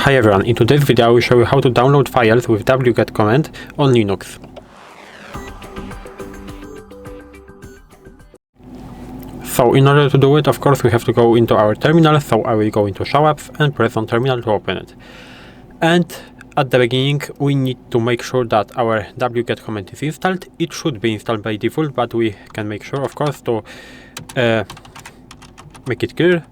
Hi everyone, in today's video I will show you how to download files with wget command on Linux. So in order to do it, of course, we have to go into our terminal, so I will go into show apps and press on terminal to open it. And at the beginning we need to make sure that our wget command is installed. It should be installed by default, but we can make sure, of course, to make it clear.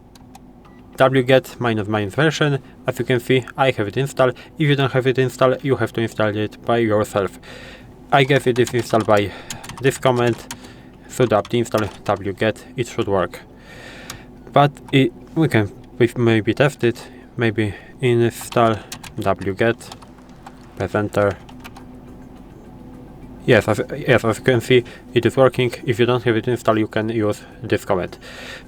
Wget ---- version. As you can see, I have it installed. If you don't have it installed, you have to install it by yourself. I guess it is installed by this command, sudo apt install wget. It should work. But we can maybe test it. Maybe install wget, press enter. Yes, as you can see, it is working. If you don't have it installed, you can use this command.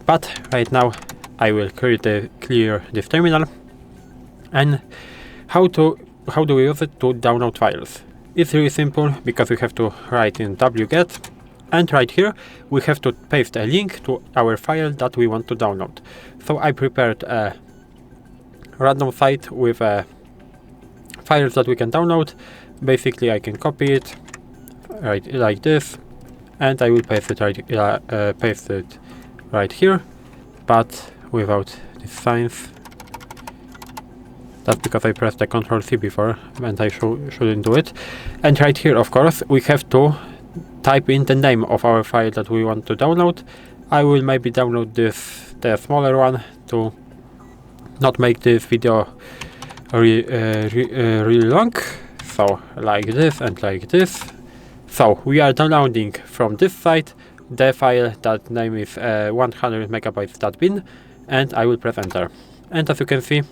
But right now, I will clear this terminal. And how do we use it to download files? It's really simple, because we have to write in wget, and right here we have to paste a link to our file that we want to download. So I prepared a random site with files that we can download. Basically, I can copy it right like this, and I will paste it right here, but without these signs. That's because I pressed the Ctrl+C before and I shouldn't do it. And right here, of course, we have to type in the name of our file that we want to download. I will maybe download the smaller one to not make this video really long. So like this and like this. So we are downloading from this site the file that name is 100 megabytes.bin, and I will press enter. And as you can see,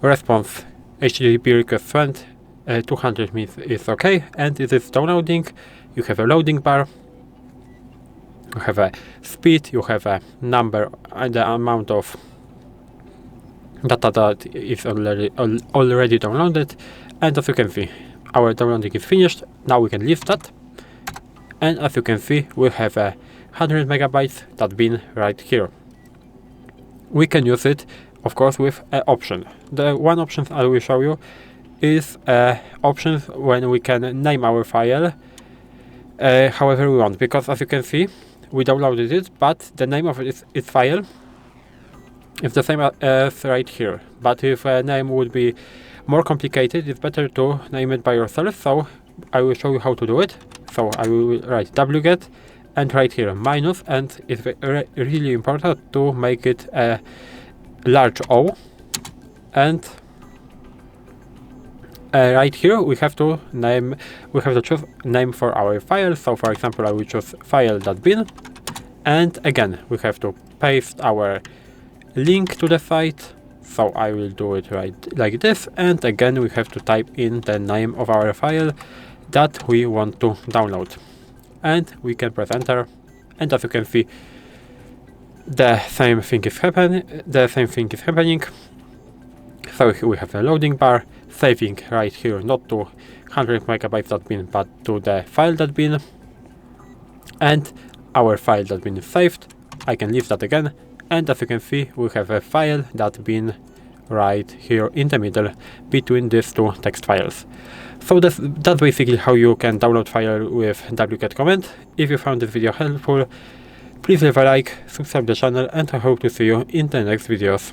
response HTTP request sent 200 means is okay, and it is downloading. You have a loading bar, you have a speed, you have a number and the amount of data that is already downloaded, and as you can see, our downloading is finished. Now we can leave that, and as you can see, we have a 100 megabytes.bin right here. We can use it, of course, with an option. The one option I will show you is options when we can name our file however we want, because as you can see, we downloaded it, but the name of its file is the same as right here. But if a name would be more complicated, it's better to name it by yourself, so I will show you how to do it. So I will write wget and right here minus, and it's really important to make it a large O. And right here we have to choose name for our file. So for example, I will choose file.bin, and again we have to paste our link to the site. So I will do it right like this, and again we have to type in the name of our file that we want to download, and we can press enter. And as you can see, the same thing is happening. So we have a loading bar, saving right here, not to 100 megabytes.bin, but to the file.bin, and our file.bin is saved. I can leave that again, and as you can see, we have a file.bin right here in the middle between these two text files. So that's basically how you can download file with wget command. If you found this video helpful, please leave a like, subscribe to the channel, and I hope to see you in the next videos.